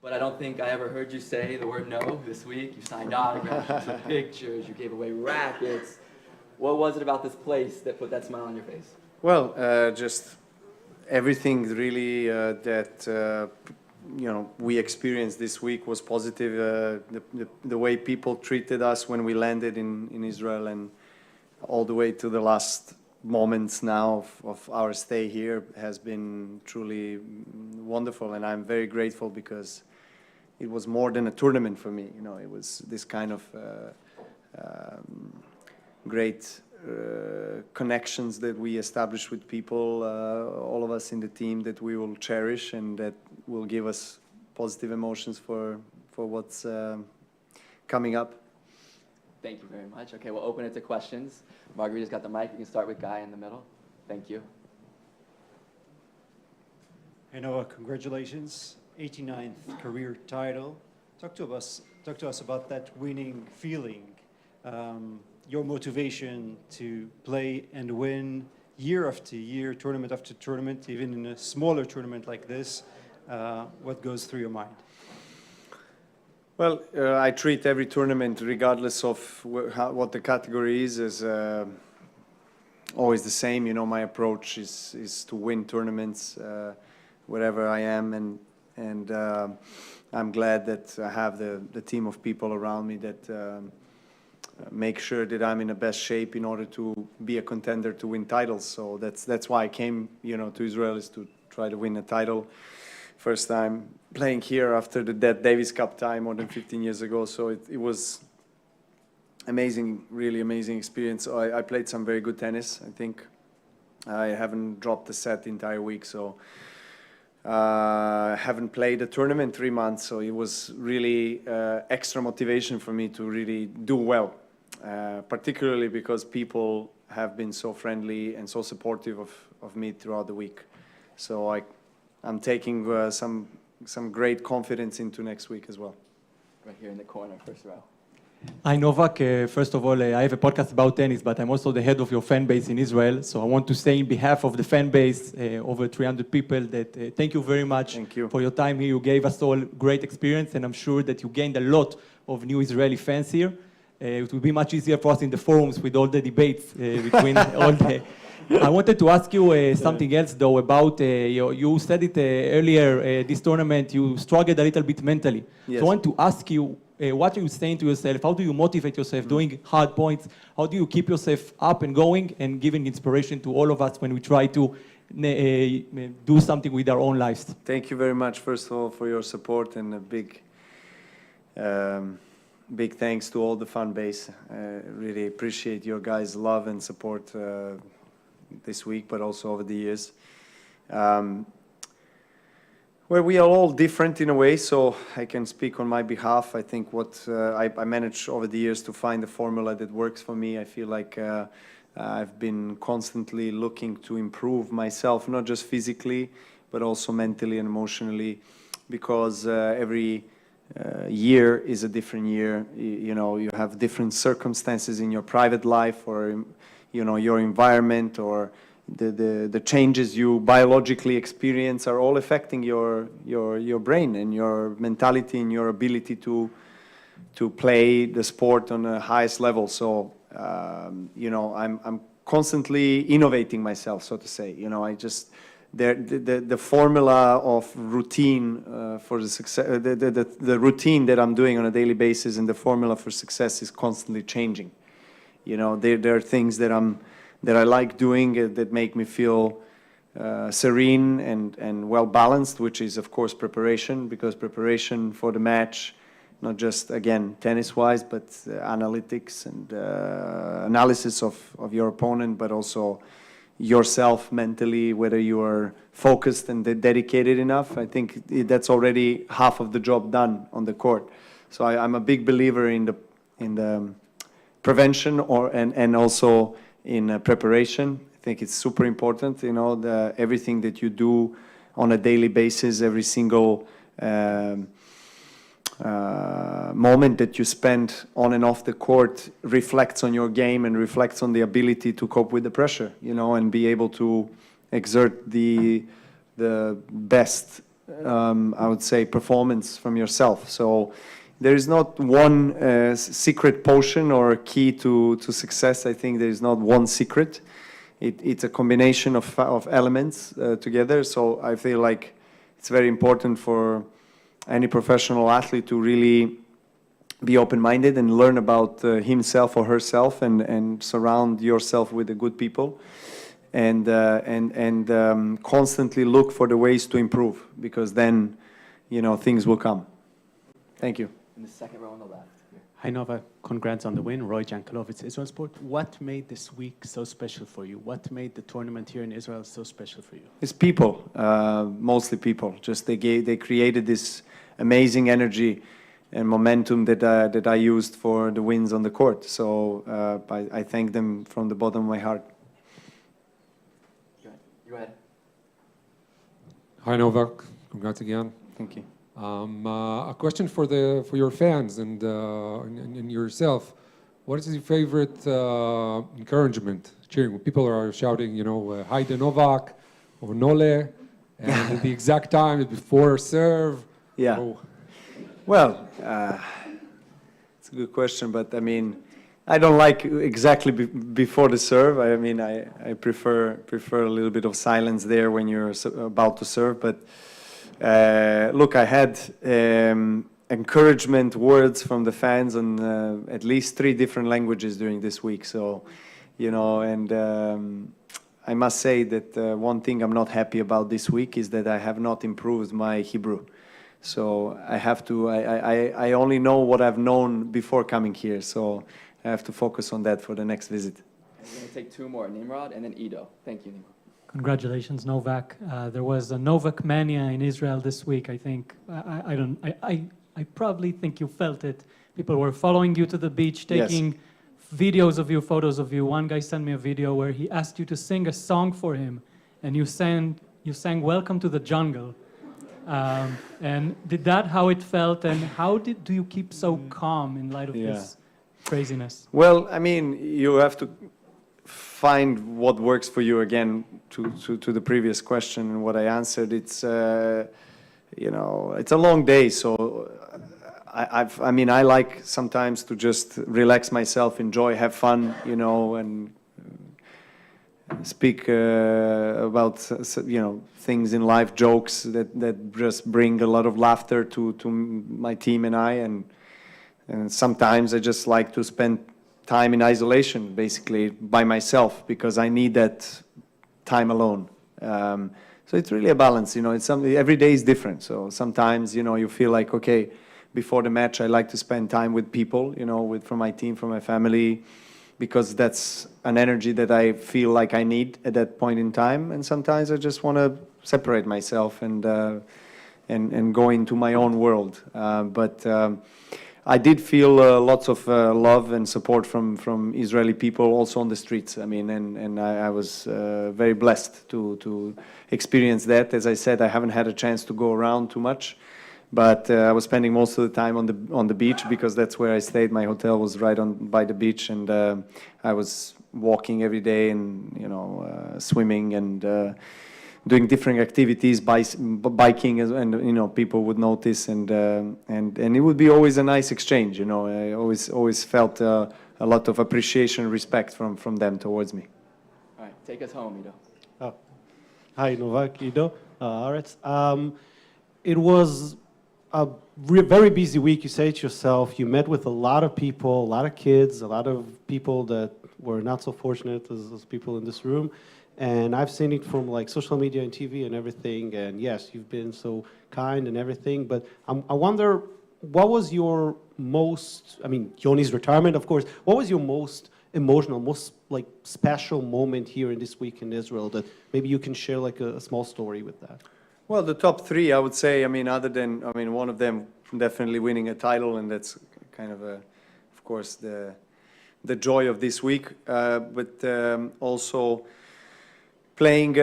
but I don't think I ever heard you say the word no this week. You signed autographs, you took pictures, you gave away rackets. What was it about this place that put that smile on your face? Well, just everything really that we experienced this week was positive. The way people treated us when we landed in Israel, and all the way to the last moments now of our stay here, has been truly wonderful, and I'm very grateful because it was more than a tournament for me. It was this kind of great connections that we established with people, all of us in the team, that we will cherish and that will give us positive emotions for what's coming up. Thank you very much. Okay, we'll open it to questions. Margarita's got the mic. We can start with Guy in the middle. Thank you. Hey Noah, congratulations. 89th career title. Talk to us about that winning feeling. Your motivation to play and win year after year, tournament after tournament, even in a smaller tournament like this. What goes through your mind? Well, I treat every tournament, regardless of what the category is, as always the same. My approach is to win tournaments wherever I am, and I'm glad that I have the team of people around me that make sure that I'm in the best shape in order to be a contender to win titles. So that's why I came, to Israel, is to try to win a title. First time playing here after the Dead Davis Cup time more than 15 years ago. So it was amazing, really amazing experience. I played some very good tennis. I think I haven't dropped a set the entire week, so haven't played a tournament in 3 months. So it was really extra motivation for me to really do well. Particularly because people have been so friendly and so supportive of me throughout the week. So I'm taking some great confidence into next week as well. Right here in the corner, first row. Hi Novak, first of all, I have a podcast about tennis, but I'm also the head of your fan base in Israel. So I want to say in behalf of the fan base, over 300 people, that thank you very much for your time here. You gave us all great experience, and I'm sure that you gained a lot of new Israeli fans here. It will be much easier for us in the forums with all the debates between all the... I wanted to ask you something else, though, about, you said it earlier, this tournament, you struggled a little bit mentally. Yes. So I want to ask you, what are you saying to yourself? How do you motivate yourself doing hard points? How do you keep yourself up and going and giving inspiration to all of us when we try to do something with our own lives? Thank you very much, first of all, for your support, and a big thanks to all the fan base. Really appreciate your guys' love and support this week, but also over the years. Well, we are all different in a way, so I can speak on my behalf. I think what I managed over the years to find a formula that works for me. I feel like I've been constantly looking to improve myself, not just physically, but also mentally and emotionally, because every year is a different year. You have different circumstances in your private life, or your environment, or the changes you biologically experience are all affecting your brain and your mentality and your ability to play the sport on the highest level. So I'm constantly innovating myself, so to say. The formula of routine for the success, the routine that I'm doing on a daily basis, and the formula for success is constantly changing. There are things that I like doing that make me feel serene and well balanced, which is of course preparation, because preparation for the match, not just again tennis wise, but analytics and analysis of your opponent, but also yourself mentally, whether you are focused and dedicated enough. I think that's already half of the job done on the court. So I'm a big believer in the prevention and also in preparation. I think it's super important, everything that you do on a daily basis, every single moment that you spend on and off the court reflects on your game and reflects on the ability to cope with the pressure, and be able to exert the best I would say, performance from yourself. So there is not one secret potion or key to success. I think there is not one secret. It's a combination of elements together. So I feel like it's very important for any professional athlete to really be open-minded and learn about himself or herself, and surround yourself with the good people, and constantly look for the ways to improve, because then, you know, things will come. Thank you. In the second row on the left. Here. Hi Novak, congrats on the win. Roy Jankovic, Israel Sport. What made this week so special for you? What made the tournament here in Israel so special for you? It's people, mostly people. Just they created this amazing energy and momentum that I used for the wins on the court. So I thank them from the bottom of my heart. Go ahead. Hi Novak, congrats again. Thank you. A question for your fans and yourself. What is your favorite encouragement? Cheering when people are shouting, you know, "Hi de Novak" or "Nole," and at the exact time before serve. Yeah. Oh. Well, it's a good question, but I mean, I don't like exactly before the serve. I mean, I prefer a little bit of silence there when you're about to serve. But look, I had encouragement words from the fans in at least 3 different languages during this week. So, you know, and I must say that one thing I'm not happy about this week is that I have not improved my Hebrew. So I have to, I only know what I've known before coming here. So I have to focus on that for the next visit. And we're going to take 2 more, Nimrod and then Ido. Thank you, Nimrod. Congratulations, Novak. There was a Novak Mania in Israel this week, I think. I probably think you felt it. People were following you to the beach, taking videos of you, photos of you. One guy sent me a video where he asked you to sing a song for him, and you sang Welcome to the Jungle. And did that how it felt, and how do you keep so calm in light of this craziness? Well, I mean, you have to find what works for you. Again, to the previous question and what I answered, it's you know, it's a long day, so I mean, I like sometimes to just relax myself, enjoy, have fun, you know, and speak about, you know, things in life, jokes that just bring a lot of laughter to my team and I, and sometimes I just like to spend time in isolation, basically by myself, because I need that time alone. So it's really a balance, you know. It's something, every day is different. So sometimes, you know, you feel like, okay, before the match, I like to spend time with people, you know, from my team, from my family, because that's an energy that I feel like I need at that point in time. And sometimes I just want to separate myself and go into my own world. But I did feel lots of love and support from Israeli people also on the streets. I mean, and I was very blessed to experience that. As I said, I haven't had a chance to go around too much, but I was spending most of the time on the beach, because that's where I stayed. My hotel was right by the beach, and I was walking every day and, you know, swimming and doing different activities, biking, and you know, people would notice, and it would be always a nice exchange. You know, I always felt a lot of appreciation and respect from them towards me. All right, take us home, Ido. Oh. Hi, Novak, Ido, Aretz. It was a very busy week. You say it yourself. You met with a lot of people, a lot of kids, a lot of people that were not so fortunate as people in this room. And I've seen it from like social media and TV and everything. And yes, you've been so kind and everything. But I wonder, what was your most, I mean, Yoni's retirement, of course. What was your most emotional, most like special moment here in this week in Israel that maybe you can share like a small story with that? Well, the top 3, I would say, I mean, other than, I mean, one of them definitely winning a title, and that's kind of of course, the joy of this week. But also playing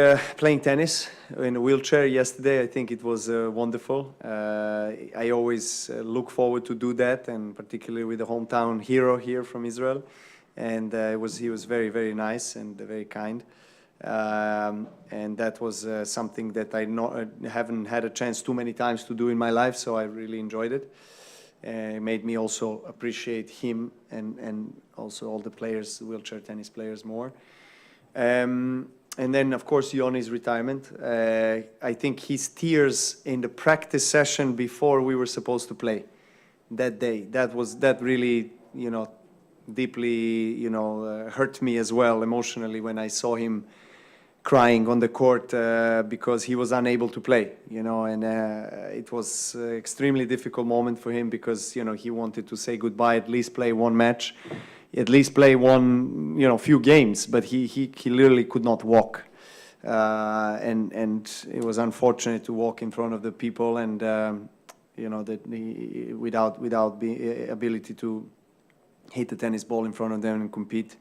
tennis in a wheelchair yesterday, I think it was wonderful. I always look forward to do that, and particularly with the hometown hero here from Israel. And he was very, very nice and very kind. And that was something that I haven't had a chance too many times to do in my life, so I really enjoyed it. It made me also appreciate him and also all the players, wheelchair tennis players, more. And then, of course, Yoni's retirement. I think his tears in the practice session before we were supposed to play that day, that really, you know, deeply, you know, hurt me as well emotionally when I saw him crying on the court because he was unable to play, you know, and it was an extremely difficult moment for him because, you know, he wanted to say goodbye, at least play one match, at least play one, you know, few games, but he literally could not walk. And it was unfortunate to walk in front of the people and, you know, that without the ability to hit the tennis ball in front of them and compete.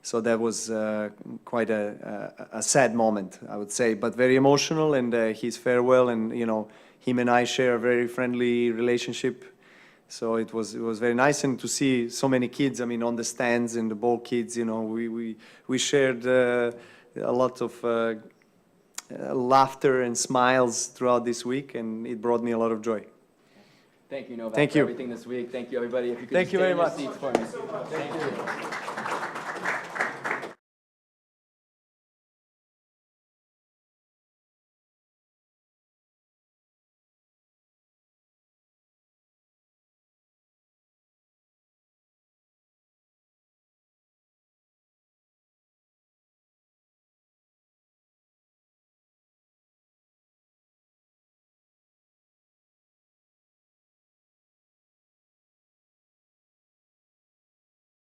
So that was quite a sad moment, I would say, but very emotional. And his farewell, and you know, him and I share a very friendly relationship. So it was very nice, and to see so many kids. I mean, on the stands and the ball kids. You know, we shared a lot of laughter and smiles throughout this week, and it brought me a lot of joy. Thank you, Novak, Thank for you. everything this week. Thank you, everybody. If you could Thank just you stay very in your much. seats for me. Thank you.